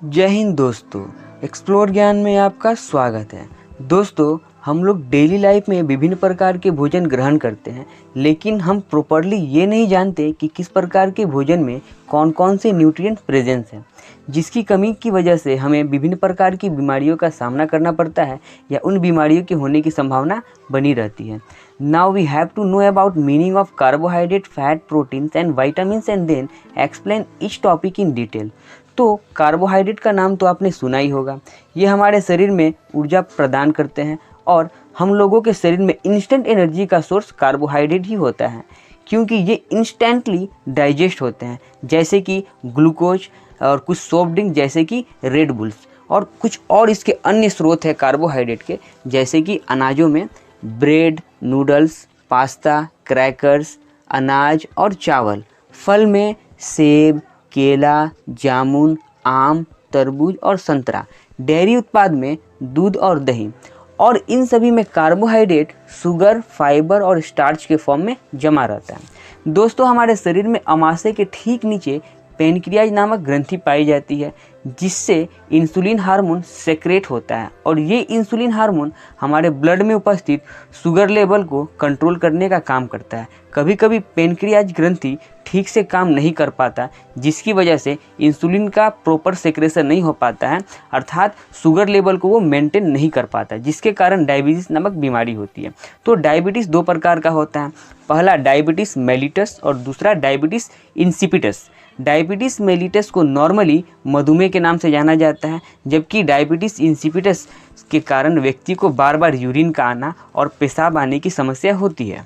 जय हिंद दोस्तों। एक्सप्लोर ज्ञान में आपका स्वागत है। दोस्तों, हम लोग डेली लाइफ में विभिन्न प्रकार के भोजन ग्रहण करते हैं, लेकिन हम प्रॉपरली ये नहीं जानते कि किस प्रकार के भोजन में कौन कौन से न्यूट्रिएंट्स प्रेजेंस हैं, जिसकी कमी की वजह से हमें विभिन्न प्रकार की बीमारियों का सामना करना पड़ता है या उन बीमारियों के होने की संभावना बनी रहती है। Now we have to know about meaning of carbohydrate, fat, proteins and vitamins and then explain each topic in detail. तो कार्बोहाइड्रेट का नाम तो आपने सुना ही होगा। ये हमारे शरीर में ऊर्जा प्रदान करते हैं और हम लोगों के शरीर में इंस्टेंट एनर्जी का सोर्स कार्बोहाइड्रेट ही होता है, क्योंकि ये इंस्टेंटली डाइजेस्ट होते हैं, जैसे कि ग्लूकोज और कुछ सॉफ्ट ड्रिंक जैसे कि रेड बुल्स, और कुछ और इसके अन्य स्रोत है कार्बोहाइड्रेट के, जैसे कि अनाजों में ब्रेड, नूडल्स, पास्ता, क्रैकर्स, अनाज और चावल। फल में सेब, केला, जामुन, आम, तरबूज और संतरा। डेयरी उत्पाद में दूध और दही। और इन सभी में कार्बोहाइड्रेट शुगर, फाइबर और स्टार्च के फॉर्म में जमा रहता है। दोस्तों, हमारे शरीर में अमाशय के ठीक नीचे पेनक्रियाज नामक ग्रंथि पाई जाती है, जिससे इंसुलिन हार्मोन सेक्रेट होता है, और ये इंसुलिन हार्मोन हमारे ब्लड में उपस्थित शुगर लेवल को कंट्रोल करने का काम करता है। कभी कभी पेनक्रियाज ग्रंथि ठीक से काम नहीं कर पाता, जिसकी वजह से इंसुलिन का प्रॉपर सेक्रेशन नहीं हो पाता है, अर्थात शुगर लेवल को वो मेंटेन नहीं कर पाता, जिसके कारण डायबिटीज़ नामक बीमारी होती है। तो डायबिटीज़ दो प्रकार का होता है। पहला डायबिटीज़ मेलिटस और दूसरा डायबिटीज़ इंसिपिटस। डायबिटीज़ मेलिटस को नॉर्मली मधुमेह के नाम से जाना जाता है, जबकि डायबिटीज़ इंसिपिटस के कारण व्यक्ति को बार बार यूरिन का आना और पेशाब आने की समस्या होती है।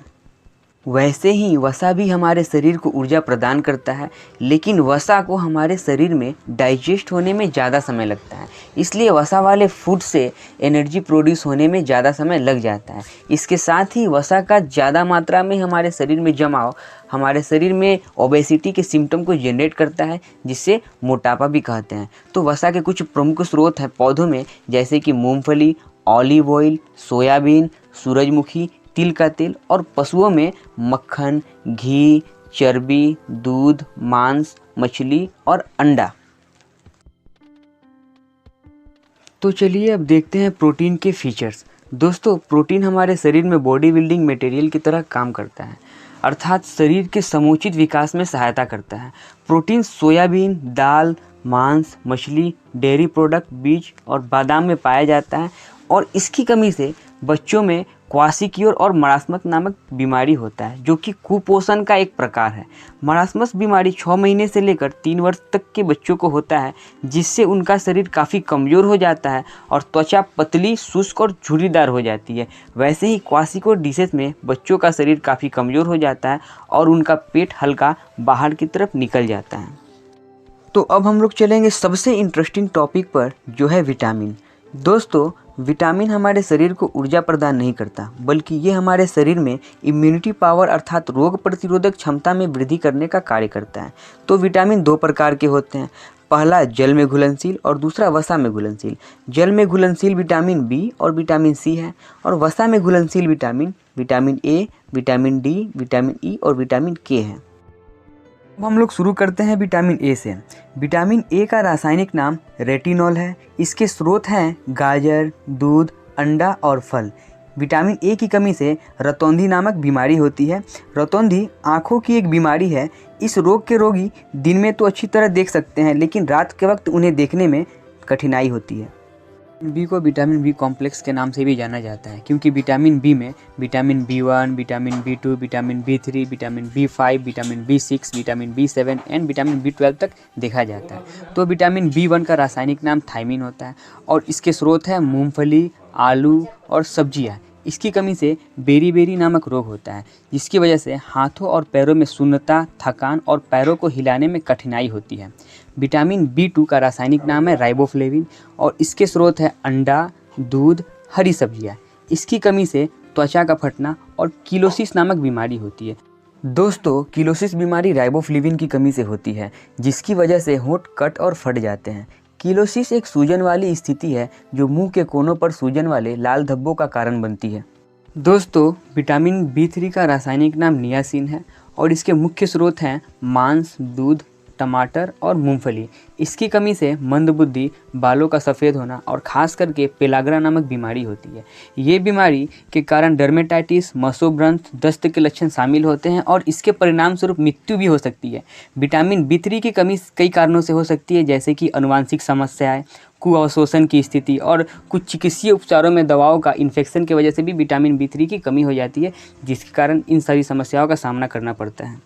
वैसे ही वसा भी हमारे शरीर को ऊर्जा प्रदान करता है, लेकिन वसा को हमारे शरीर में डाइजेस्ट होने में ज़्यादा समय लगता है, इसलिए वसा वाले फूड से एनर्जी प्रोड्यूस होने में ज़्यादा समय लग जाता है। इसके साथ ही वसा का ज़्यादा मात्रा में हमारे शरीर में जमाव हमारे शरीर में ओबेसिटी के सिम्टम को जनरेट करता है, जिससे मोटापा भी कहते हैं। तो वसा के कुछ प्रमुख स्रोत हैं पौधों में, जैसे कि मूंगफली, ऑलिव ऑयल, सोयाबीन, सूरजमुखी, तिल का तेल, और पशुओं में मक्खन, घी, चर्बी, दूध, मांस, मछली और अंडा। तो चलिए अब देखते हैं प्रोटीन के फीचर्स। दोस्तों, प्रोटीन हमारे शरीर में बॉडी बिल्डिंग मटेरियल की तरह काम करता है, अर्थात शरीर के समुचित विकास में सहायता करता है। प्रोटीन सोयाबीन, दाल, मांस, मछली, डेयरी प्रोडक्ट, बीज और बादाम में पाया जाता है, और इसकी कमी से बच्चों में क्वासिक्योर और मरासमस नामक बीमारी होता है, जो कि कुपोषण का एक प्रकार है। मरासमस बीमारी 6 महीने से लेकर 3 वर्ष तक के बच्चों को होता है, जिससे उनका शरीर काफ़ी कमज़ोर हो जाता है और त्वचा पतली, शुष्क और झुर्रीदार हो जाती है। वैसे ही क्वासिक्योर डिसीज में बच्चों का शरीर काफ़ी कमज़ोर हो जाता है और उनका पेट हल्का बाहर की तरफ निकल जाता है। तो अब हम लोग चलेंगे सबसे इंटरेस्टिंग टॉपिक पर, जो है विटामिन। दोस्तों, विटामिन हमारे शरीर को ऊर्जा प्रदान नहीं करता, बल्कि ये हमारे शरीर में इम्यूनिटी पावर अर्थात रोग प्रतिरोधक क्षमता में वृद्धि करने का कार्य करता है। तो विटामिन दो प्रकार के होते हैं। पहला जल में घुलनशील और दूसरा वसा में घुलनशील। जल में घुलनशील विटामिन बी और विटामिन सी है, और वसा में घुलनशील vitamin A, vitamin D, vitamin E और विटामिन के हैं। अब हम लोग शुरू करते हैं विटामिन ए से। विटामिन ए का रासायनिक नाम रेटिनॉल है। इसके स्रोत हैं गाजर, दूध, अंडा और फल। विटामिन ए की कमी से रतौंधी नामक बीमारी होती है। रतौंधी आँखों की एक बीमारी है। इस रोग के रोगी दिन में तो अच्छी तरह देख सकते हैं, लेकिन रात के वक्त उन्हें देखने में कठिनाई होती है। बी को विटामिन बी कॉम्प्लेक्स के नाम से भी जाना जाता है, क्योंकि विटामिन बी में vitamin B1, vitamin बी2, vitamin B3, vitamin B5, vitamin B6, vitamin बी7 and vitamin B12 तक देखा जाता है। तो विटामिन बी1 का रासायनिक नाम थायमिन होता है, और इसके स्रोत हैं मूंगफली, आलू और सब्जियां। इसकी कमी से बेरी नामक रोग होता है, जिसकी वजह से हाथों और पैरों में शून्यता, थकान और पैरों को हिलाने में कठिनाई होती है। विटामिन बी2 का रासायनिक नाम है राइबोफ्लेविन, और इसके स्रोत है अंडा, दूध, हरी सब्जियां। इसकी कमी से त्वचा का फटना और किलोसिस नामक बीमारी होती है। दोस्तों, किलोसिस बीमारी राइबोफ्लेविन की कमी से होती है, जिसकी वजह से होंठ कट और फट जाते हैं। किलोसिस एक सूजन वाली स्थिति है, जो मुंह के कोनों पर सूजन वाले लाल धब्बों का कारण बनती है। दोस्तों, विटामिन बी3 का रासायनिक नाम नियासिन है, और इसके मुख्य स्रोत हैं मांस, दूध, टमाटर और मूंगफली। इसकी कमी से मंदबुद्धि, बालों का सफ़ेद होना और ख़ास करके पेलाग्रा नामक बीमारी होती है। ये बीमारी के कारण डर्मेटाइटिस, मसोब्रंथ, दस्त के लक्षण शामिल होते हैं और इसके परिणाम स्वरूप मृत्यु भी हो सकती है। विटामिन B3 की कमी कई कारणों से हो सकती है, जैसे कि आनुवंशिक समस्याएं, कुअवशोषण की स्थिति और कुछ चिकित्सीय उपचारों में दवाओं का इन्फेक्शन की वजह से भी विटामिन B3 की कमी हो जाती है, जिसके कारण इन सारी समस्याओं का सामना करना पड़ता है।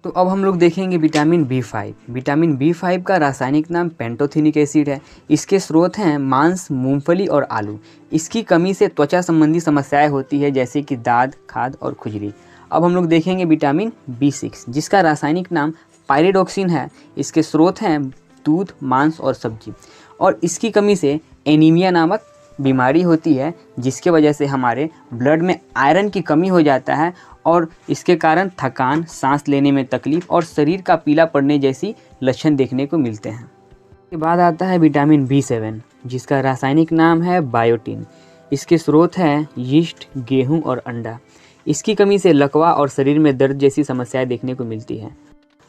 तो अब हम लोग देखेंगे विटामिन B5। विटामिन B5 का रासायनिक नाम पेंटोथेनिक एसिड है। इसके स्रोत हैं मांस, मूंगफली और आलू। इसकी कमी से त्वचा संबंधी समस्याएं होती है, जैसे कि दाद, खाज और खुजली। अब हम लोग देखेंगे विटामिन B6, जिसका रासायनिक नाम पायरिडोक्सिन है। इसके स्रोत हैं दूध, मांस और सब्जी। और इसकी कमी से एनीमिया नामक बीमारी होती है, जिसके वजह से हमारे ब्लड में आयरन की कमी हो जाता है और इसके कारण थकान, सांस लेने में तकलीफ और शरीर का पीला पड़ने जैसी लक्षण देखने को मिलते हैं। इसके बाद आता है विटामिन B7, जिसका रासायनिक नाम है बायोटिन। इसके स्रोत हैं यीस्ट, गेहूं और अंडा। इसकी कमी से लकवा और शरीर में दर्द जैसी समस्याएं देखने को मिलती हैं।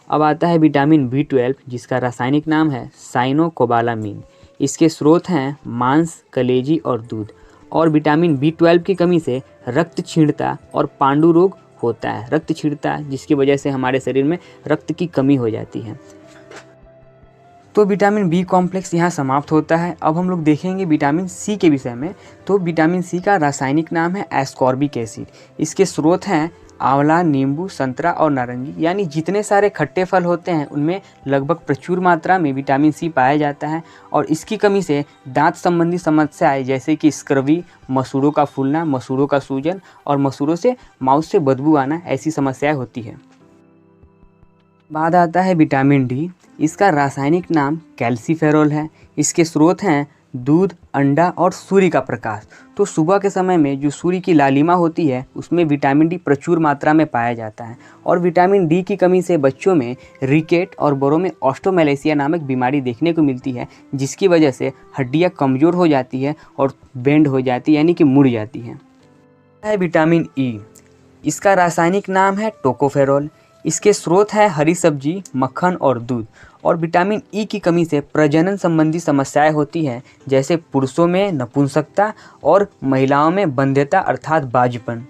अब आता है विटामिन B12, जिसका रासायनिक नाम है साइनोकोबालामीन। इसके स्रोत हैं मांस, कलेजी और दूध। और विटामिन B12 की कमी से रक्त क्षीणता और पांडु रोग होता है। रक्त क्षीणता, जिसकी वजह से हमारे शरीर में रक्त की कमी हो जाती है। तो विटामिन B कॉम्प्लेक्स यहाँ समाप्त होता है। अब हम लोग देखेंगे विटामिन C के विषय में। तो विटामिन C का रासायनिक नाम है एस्कॉर्बिक एसिड। इसके स्रोत हैं आंवला, नींबू, संतरा और नारंगी। यानी जितने सारे खट्टे फल होते हैं उनमें लगभग प्रचुर मात्रा में विटामिन C पाया जाता है और इसकी कमी से दांत संबंधी समस्याएं, जैसे कि स्क्रवी, मसूड़ों का फूलना, मसूड़ों का सूजन और मसूड़ों से माउथ से बदबू आना, ऐसी समस्याएं होती है। बाद आता है विटामिन D। इसका रासायनिक नाम कैल्सीफेरॉल है। इसके स्रोत हैं दूध, अंडा और सूर्य का प्रकाश। तो सुबह के समय में जो सूर्य की लालिमा होती है उसमें विटामिन D प्रचुर मात्रा में पाया जाता है और विटामिन D की कमी से बच्चों में रिकेट और बड़ों में ऑस्टोमेलेसिया नामक बीमारी देखने को मिलती है, जिसकी वजह से हड्डियां कमज़ोर हो जाती है और बेंड हो जाती है, यानी कि मुड़ जाती है। Vitamin E। इसका रासायनिक नाम है टोकोफेरॉल। इसके स्रोत है हरी सब्जी, मक्खन और दूध। और विटामिन E की कमी से प्रजनन संबंधी समस्याएं होती हैं, जैसे पुरुषों में नपुंसकता और महिलाओं में बंध्यता अर्थात बाजपन।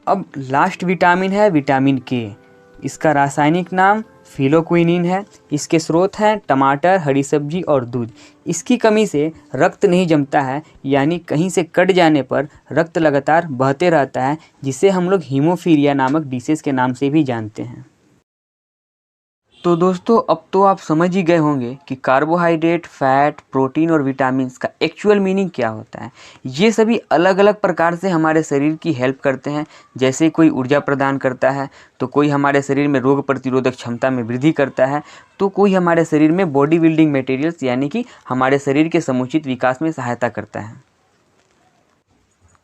अब लास्ट विटामिन है विटामिन K। इसका रासायनिक नाम फिलोक्विनिन है। इसके स्रोत हैं टमाटर, हरी सब्जी और दूध। इसकी कमी से रक्त नहीं जमता है, यानी कहीं से कट जाने पर रक्त लगातार बहते रहता है, जिसे हम लोग हीमोफीलिया नामक डिसीज के नाम से भी जानते हैं। तो दोस्तों, अब तो आप समझ ही गए होंगे कि कार्बोहाइड्रेट, फैट, प्रोटीन और विटामिन्स का एक्चुअल मीनिंग क्या होता है। ये सभी अलग अलग प्रकार से हमारे शरीर की हेल्प करते हैं। जैसे कोई ऊर्जा प्रदान करता है, तो कोई हमारे शरीर में रोग प्रतिरोधक क्षमता में वृद्धि करता है, तो कोई हमारे शरीर में बॉडी बिल्डिंग मटेरियल्स यानी कि हमारे शरीर के समुचित विकास में सहायता करता है।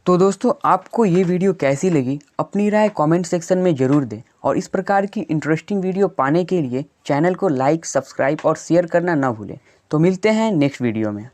तो दोस्तों, आपको ये वीडियो कैसी लगी अपनी राय कमेंट सेक्शन में ज़रूर दें और इस प्रकार की इंटरेस्टिंग वीडियो पाने के लिए चैनल को लाइक, सब्सक्राइब और शेयर करना ना भूलें। तो मिलते हैं नेक्स्ट वीडियो में।